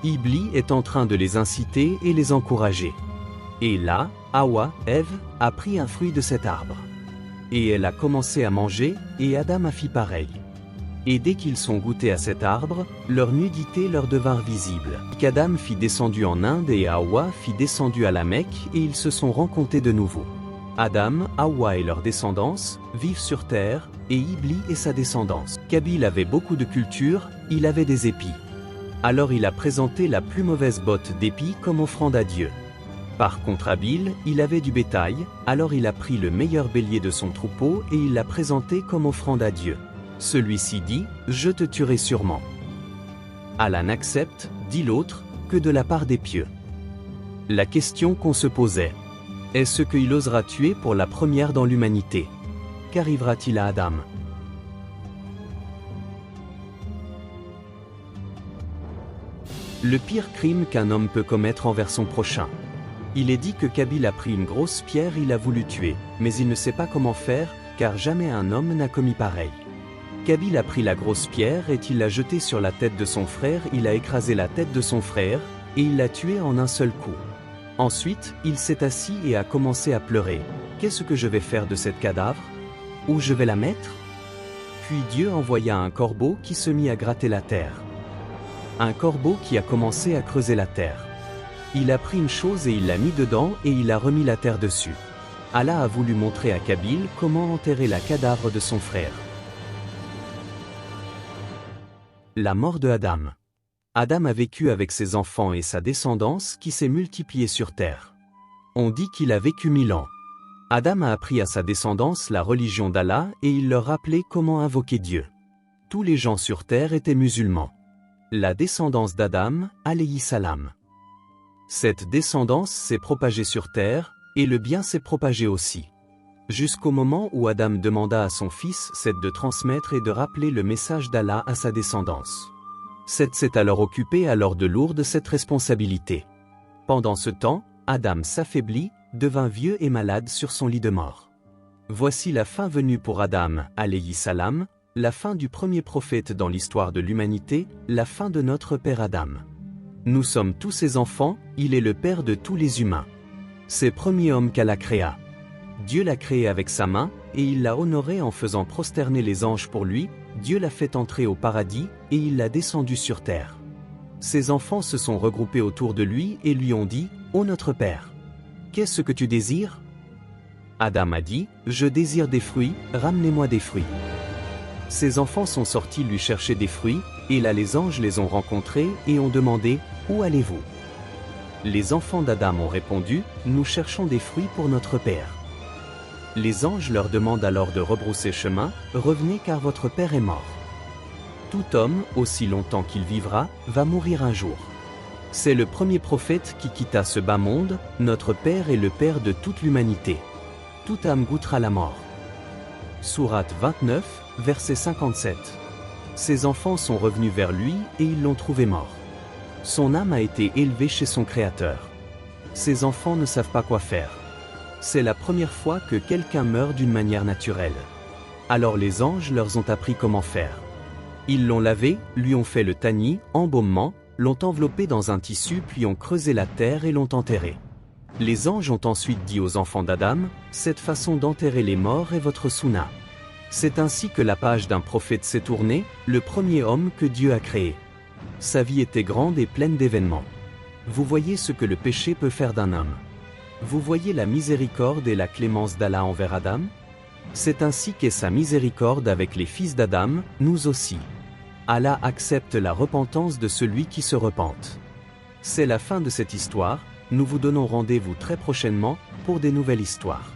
Iblis est en train de les inciter et les encourager. Et là, Hawa, Ève, a pris un fruit de cet arbre. Et elle a commencé à manger, et Adam a fait pareil. Et dès qu'ils sont goûtés à cet arbre, leur nudité leur devint visible. Qu'Adam fit descendu en Inde et Hawa fit descendu à la Mecque et ils se sont rencontrés de nouveau. Adam, Hawa et leur descendance vivent sur terre, et Iblis et sa descendance. Qabil avait beaucoup de culture, il avait des épis. Alors il a présenté la plus mauvaise botte d'épis comme offrande à Dieu. Par contre Habil, il avait du bétail, alors il a pris le meilleur bélier de son troupeau et il l'a présenté comme offrande à Dieu. Celui-ci dit, « Je te tuerai sûrement. » Allah n'accepte, dit l'autre, que de la part des pieux. La question qu'on se posait, est-ce qu'il osera tuer pour la première dans l'humanité? Qu'arrivera-t-il à Adam? Le pire crime qu'un homme peut commettre envers son prochain. Il est dit que Qabil a pris une grosse pierre, il a voulu tuer, mais il ne sait pas comment faire, car jamais un homme n'a commis pareil. Qabil a pris la grosse pierre et il l'a jetée sur la tête de son frère, il a écrasé la tête de son frère, et il l'a tué en un seul coup. Ensuite, il s'est assis et a commencé à pleurer. Qu'est-ce que je vais faire de cette cadavre? Où je vais la mettre? Puis Dieu envoya un corbeau qui se mit à gratter la terre. Un corbeau qui a commencé à creuser la terre. Il a pris une chose et il l'a mis dedans et il a remis la terre dessus. Allah a voulu montrer à Qabil comment enterrer la cadavre de son frère. La mort de Adam. Adam a vécu avec ses enfants et sa descendance qui s'est multipliée sur terre. On dit qu'il a vécu 1000 ans. Adam a appris à sa descendance la religion d'Allah et il leur rappelait comment invoquer Dieu. Tous les gens sur terre étaient musulmans. La descendance d'Adam, alayhi salam. Cette descendance s'est propagée sur terre, et le bien s'est propagé aussi. Jusqu'au moment où Adam demanda à son fils Seth de transmettre et de rappeler le message d'Allah à sa descendance. Seth s'est alors occupé de lourde cette responsabilité. Pendant ce temps, Adam s'affaiblit, devint vieux et malade sur son lit de mort. Voici la fin venue pour Adam, alayhi salam, la fin du premier prophète dans l'histoire de l'humanité, la fin de notre père Adam. Nous sommes tous ses enfants, il est le père de tous les humains. C'est le premier homme qu'Allah créa. Dieu l'a créé avec sa main, et il l'a honoré en faisant prosterner les anges pour lui, Dieu l'a fait entrer au paradis, et il l'a descendu sur terre. Ses enfants se sont regroupés autour de lui et lui ont dit, « Ô notre Père, qu'est-ce que tu désires ?» Adam a dit, « Je désire des fruits, ramenez-moi des fruits. » Ses enfants sont sortis lui chercher des fruits, et là les anges les ont rencontrés et ont demandé, « Où allez-vous » Les enfants d'Adam ont répondu, « Nous cherchons des fruits pour notre Père. » Les anges leur demandent alors de rebrousser chemin, « Revenez car votre Père est mort. » Tout homme, aussi longtemps qu'il vivra, va mourir un jour. C'est le premier prophète qui quitta ce bas monde, notre Père est le Père de toute l'humanité. Toute âme goûtera la mort. Sourate 29, verset 57. Ses enfants sont revenus vers lui et ils l'ont trouvé mort. Son âme a été élevée chez son Créateur. Ses enfants ne savent pas quoi faire. C'est la première fois que quelqu'un meurt d'une manière naturelle. Alors les anges leur ont appris comment faire. Ils l'ont lavé, lui ont fait le tani, embaumement, l'ont enveloppé dans un tissu puis ont creusé la terre et l'ont enterré. Les anges ont ensuite dit aux enfants d'Adam, « Cette façon d'enterrer les morts est votre sunna. » C'est ainsi que la page d'un prophète s'est tournée, le premier homme que Dieu a créé. Sa vie était grande et pleine d'événements. Vous voyez ce que le péché peut faire d'un homme. Vous voyez la miséricorde et la clémence d'Allah envers Adam? C'est ainsi qu'est sa miséricorde avec les fils d'Adam, nous aussi. Allah accepte la repentance de celui qui se repente. C'est la fin de cette histoire, nous vous donnons rendez-vous très prochainement pour des nouvelles histoires.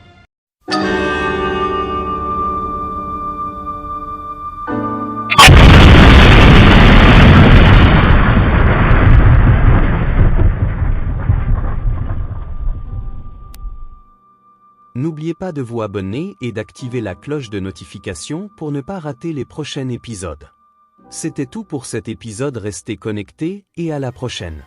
N'oubliez pas de vous abonner et d'activer la cloche de notification pour ne pas rater les prochains épisodes. C'était tout pour cet épisode, restez connectés et à la prochaine.